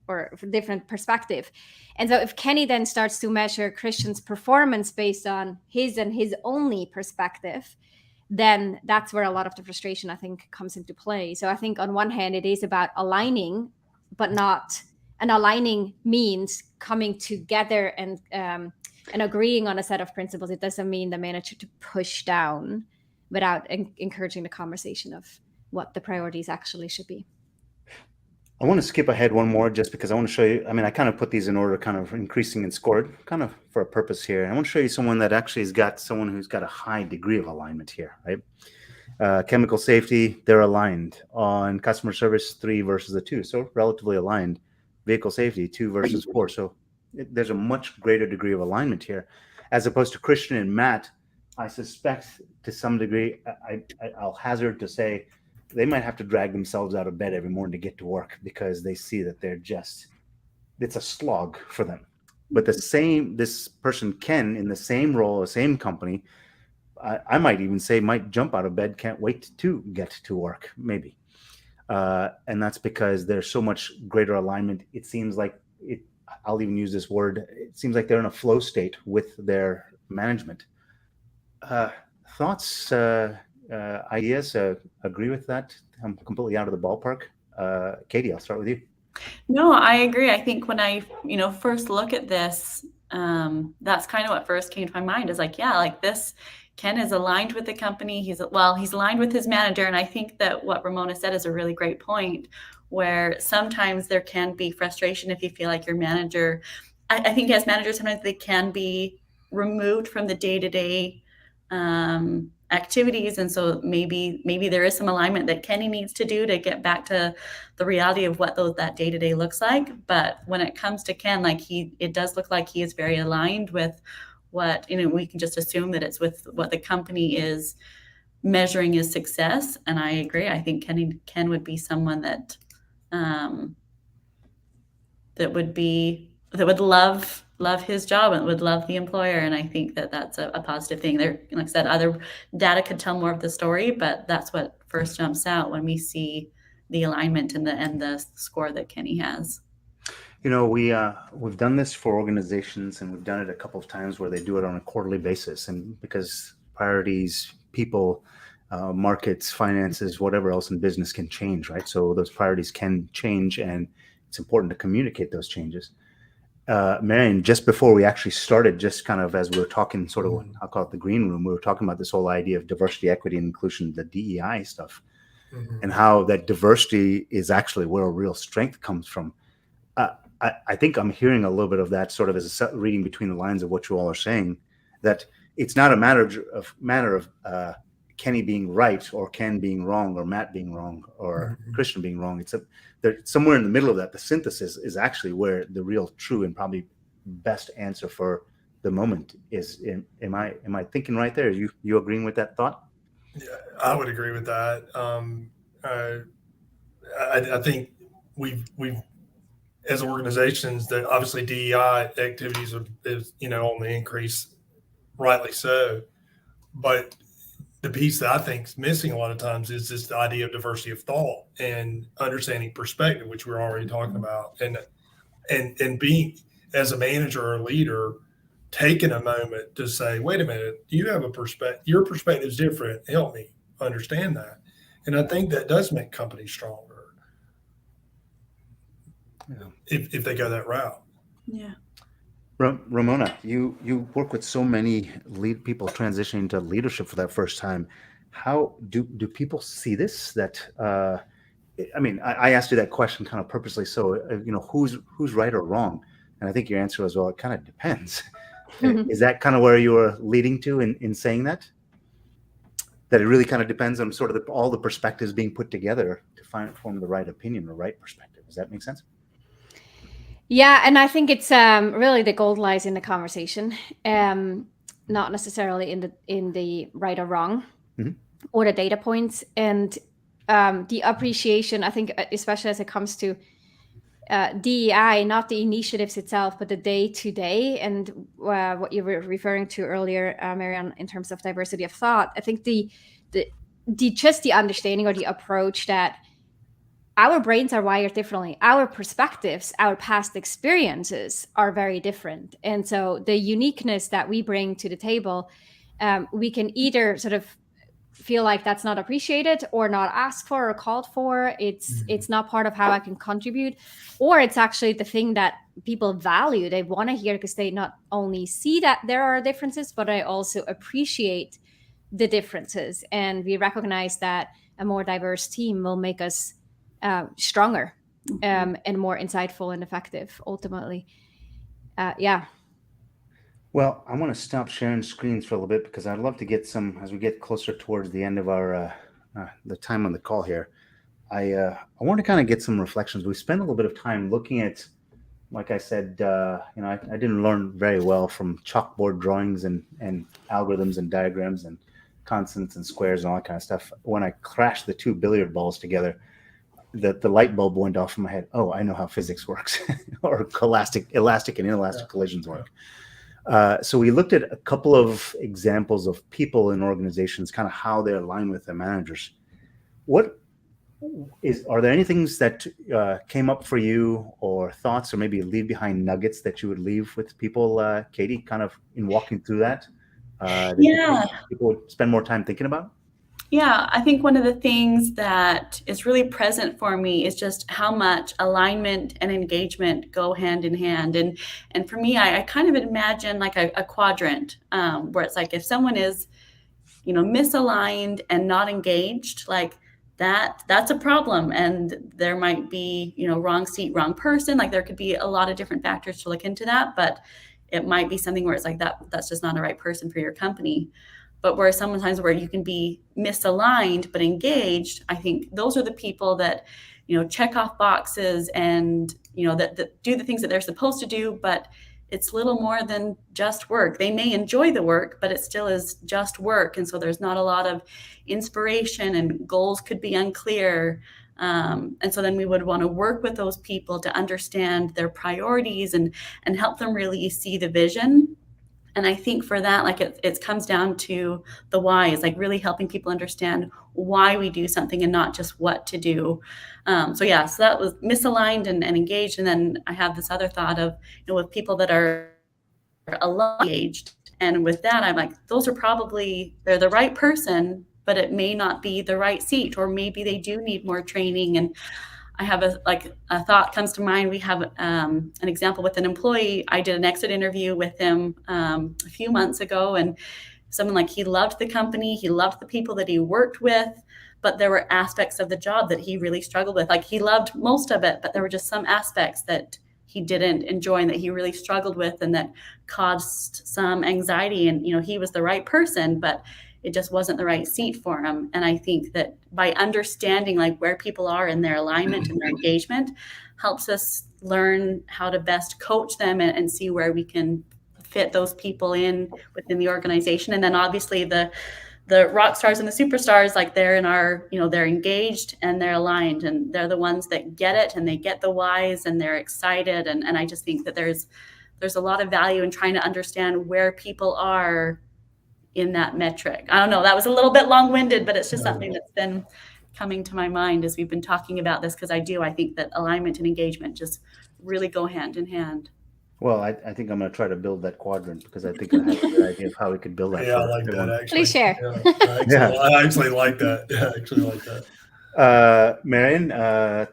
or different perspective. And so if Kenny then starts to measure Christian's performance based on his and his only perspective, then that's where a lot of the frustration, I think, comes into play. So I think on one hand, it is about aligning, but not, and aligning means coming together and agreeing on a set of principles. It doesn't mean the manager to push down without encouraging the conversation of what the priorities actually should be. I want to skip ahead one more just because I want to show you. I mean, I kind of put these in order, kind of increasing in scored, kind of for a purpose here. I want to show you someone that actually has got someone who's got a high degree of alignment here, right? Chemical safety, they're aligned. On customer service, 3 versus a 2, so relatively aligned. Vehicle safety, 2 versus 4, so there's a much greater degree of alignment here, as opposed to Christian and Matt. I suspect to some degree, I'll hazard to say, they might have to drag themselves out of bed every morning to get to work because they see that it's a slog for them. But this person Ken, in the same role, the same company, I might even say might jump out of bed, can't wait to get to work, maybe. And that's because there's so much greater alignment. It seems like I'll even use this word. It seems like they're in a flow state with their management. Thoughts, ideas, agree with that? I'm completely out of the ballpark. Katie, I'll start with you. No, I agree. I think when I, first look at this, that's kind of what first came to my mind is like, yeah, like this, Ken is aligned with the company. He's aligned with his manager. And I think that what Ramona said is a really great point, where sometimes there can be frustration if you feel like your manager, I think as managers, sometimes they can be removed from the day-to-day activities. And so maybe there is some alignment that Kenny needs to do to get back to the reality of what that day-to-day looks like. But when it comes to Ken, it does look like he is very aligned with what, we can just assume that it's with what the company is measuring as success. And I agree. I think Ken would be someone that that would love his job and would love the employer. And I think that that's a positive thing. There, like I said, other data could tell more of the story, but that's what first jumps out when we see the alignment and the score that Kenny has. We've done this for organizations, and we've done it a couple of times where they do it on a quarterly basis. And because priorities, people, markets, finances, whatever else in business can change, right? So those priorities can change, and it's important to communicate those changes. Marion, just before we actually started, just kind of as we were talking, sort of, I'll call it the green room, we were talking about this whole idea of diversity, equity, and inclusion, the DEI stuff, and how that diversity is actually where a real strength comes from. I think I'm hearing a little bit of that, sort of as a reading between the lines of what you all are saying, that it's not a matter of Kenny being right or Ken being wrong or Matt being wrong or Christian being wrong. It's somewhere in the middle of that. The synthesis is actually where the real, true, and probably best answer for the moment is. Am I thinking right there? You agreeing with that thought? Yeah, I would agree with that. I think we've as organizations that obviously DEI activities is on the increase, rightly so. But the piece that I think is missing a lot of times is this idea of diversity of thought and understanding perspective, which we're already talking about, and being, as a manager or a leader, taking a moment to say, wait a minute, you have a perspective, your perspective is different. Help me understand that. And I think that does make companies stronger. If they go that route. Yeah. Ramona, you work with so many people transitioning to leadership for that first time. How do people see this? That I asked you that question kind of purposely. So who's right or wrong? And I think your answer was, well, it kind of depends. Is that kind of where you were leading to in saying that? That it really kind of depends on sort of all the perspectives being put together to form the right opinion, the right perspective. Does that make sense? Yeah, and I think it's really the gold lies in the conversation, not necessarily in the right or wrong or the data points, and the appreciation. I think, especially as it comes to DEI, not the initiatives itself, but the day-to-day, and what you were referring to earlier, Marion, in terms of diversity of thought. I think the just the understanding or the approach that our brains are wired differently. Our perspectives, our past experiences are very different. And so the uniqueness that we bring to the table, we can either sort of feel like that's not appreciated or not asked for or called for. It's not part of how I can contribute, or it's actually the thing that people value. They want to hear because they not only see that there are differences, but I also appreciate the differences. And we recognize that a more diverse team will make us stronger and more insightful and effective ultimately. Yeah. Well, I want to stop sharing screens for a little bit because I'd love to get some, as we get closer towards the end of our the time on the call here. I want to kind of get some reflections. We spent a little bit of time looking at, like I said, I didn't learn very well from chalkboard drawings and algorithms and diagrams and constants and squares and all that kind of stuff. When I crashed the two billiard balls together, the light bulb went off in my head. Oh, I know how physics works, or elastic and inelastic collisions work. So we looked at a couple of examples of people in organizations, kind of how they align with their managers. Are there any things that came up for you, or thoughts, or maybe leave behind nuggets that you would leave with people, Katie, kind of in walking through that? People would spend more time thinking about? Yeah, I think one of the things that is really present for me is just how much alignment and engagement go hand in hand. And for me, I kind of imagine like a quadrant where it's like if someone is, misaligned and not engaged, like that's a problem. And there might be, wrong seat, wrong person. Like there could be a lot of different factors to look into that, but it might be something where it's like that's just not a right person for your company. But where sometimes where you can be misaligned but engaged, I think those are the people that, check off boxes and, that do the things that they're supposed to do, but it's little more than just work. They may enjoy the work, but it still is just work. And so there's not a lot of inspiration, and goals could be unclear. And so then we would want to work with those people to understand their priorities and help them really see the vision. And I think for that, like it comes down to the why, is like really helping people understand why we do something and not just what to do. So that was misaligned and engaged. And then I have this other thought of, with people that are engaged. And with that, I'm like, those are they're the right person, but it may not be the right seat, or maybe they do need more training. And I have a thought comes to mind. We have an example with an employee. I did an exit interview with him a few months ago, and someone like, he loved the company, he loved the people that he worked with, but there were aspects of the job that he really struggled with. Like he loved most of it, but there were just some aspects that he didn't enjoy and that he really struggled with, and that caused some anxiety. And he was the right person, but it just wasn't the right seat for him. And I think that by understanding like where people are in their alignment and their engagement helps us learn how to best coach them and see where we can fit those people in within the organization. And then obviously the rock stars and the superstars, like they're in our, they're engaged and they're aligned, and they're the ones that get it and they get the whys and they're excited. And I just think that there's a lot of value in trying to understand where people are in that metric. I don't know, that was a little bit long-winded, but it's just something that's been coming to my mind as we've been talking about this, because I think that alignment and engagement just really go hand in hand. Well, I think I'm going to try to build that quadrant, because I think I have a good idea of how we could build that. Yeah, I like that, actually. Please share. I actually like that. Yeah, I actually like that. Marion,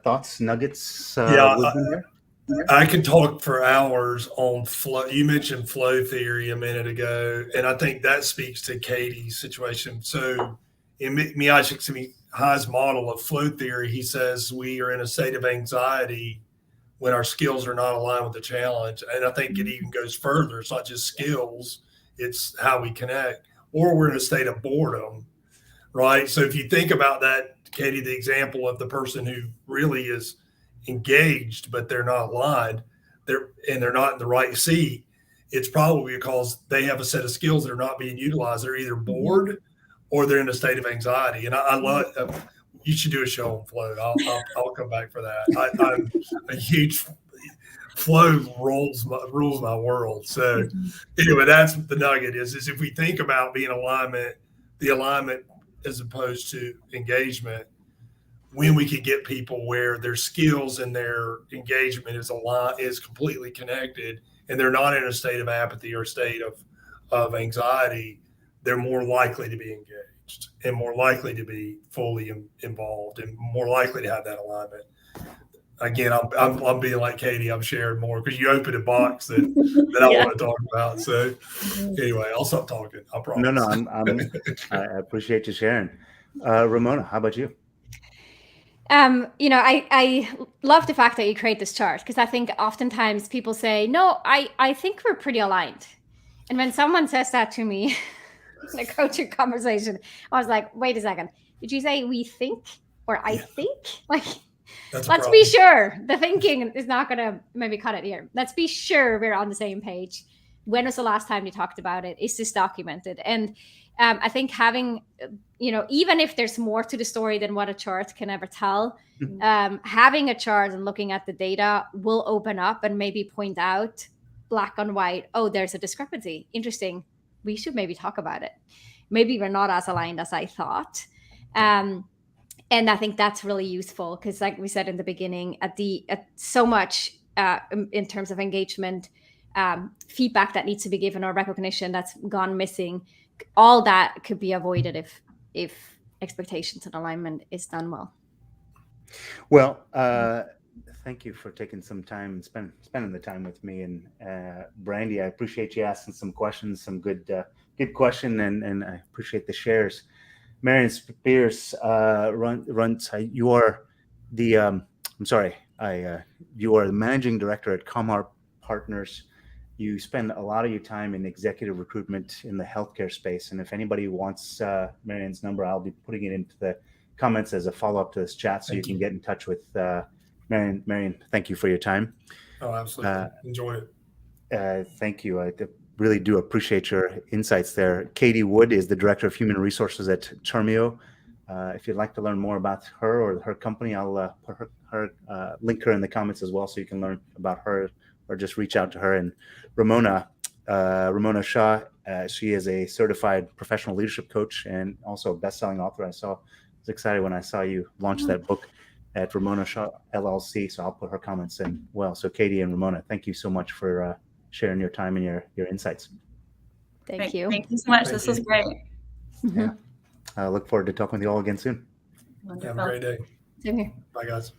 thoughts, nuggets? I could talk for hours on flow. You mentioned flow theory a minute ago, and I think that speaks to Katie's situation. So in Csikszentmihalyi's model of flow theory, he says we are in a state of anxiety when our skills are not aligned with the challenge. And I think it even goes further. It's not just skills, it's how we connect, or we're in a state of boredom, right? So if you think about that, Katie, the example of the person who really is engaged, but they're not aligned, they're not in the right seat, it's probably because they have a set of skills that are not being utilized. They're either bored or they're in a state of anxiety. And I love, you should do a show on flow. I'll come back for that. I'm a huge flow rules my world. So anyway, that's the nugget is if we think about being the alignment as opposed to engagement, when we can get people where their skills and their engagement is completely connected, and they're not in a state of apathy or state of anxiety, they're more likely to be engaged and more likely to be fully involved and more likely to have that alignment. Again, I'm being like Katie. I'm sharing more because you opened a box that I want to talk about. So anyway, I'll stop talking. I promise. No, I appreciate you sharing. Ramona, how about you? I love the fact that you create this chart because I think oftentimes people say, no, I think we're pretty aligned. And when someone says that to me in a coaching conversation, I was like, wait a second. Did you say we think or I think? Like, let's be sure. The thinking is not going to maybe cut it here. Let's be sure we're on the same page. When was the last time you talked about it? Is this documented? And I think having, even if there's more to the story than what a chart can ever tell, having a chart and looking at the data will open up and maybe point out black on white, oh, there's a discrepancy. Interesting. We should maybe talk about it. Maybe we're not as aligned as I thought. And I think that's really useful because like we said in the beginning, at so much in terms of engagement, feedback that needs to be given or recognition that's gone missing, all that could be avoided if expectations and alignment is done well. Well, thank you for taking some time and spending the time with me. And Brandy, I appreciate you asking some questions, some good question, and I appreciate the shares. Marion Spears you are the you are the managing director at Comar Partners. You spend a lot of your time in executive recruitment in the healthcare space. And if anybody wants Marion's number, I'll be putting it into the comments as a follow-up to this chat so you can get in touch with Marion. Marion, thank you for your time. Oh, absolutely. Enjoy it. Thank you. I really do appreciate your insights there. Katie Wood is the Director of Human Resources at Charmio. If you'd like to learn more about her or her company, I'll put her link her in the comments as well so you can learn about her or just reach out to her. And Ramona Shaw, she is a certified professional leadership coach and also a best-selling author. I was excited when I saw you launch that book at Ramona Shaw LLC. So I'll put her comments in. Well, so Katie and Ramona, thank you so much for sharing your time and your insights. Thank you. Thank you so much. This was great. Yeah. I look forward to talking with you all again soon. Wonderful. Have a great day. Same here. Bye, guys.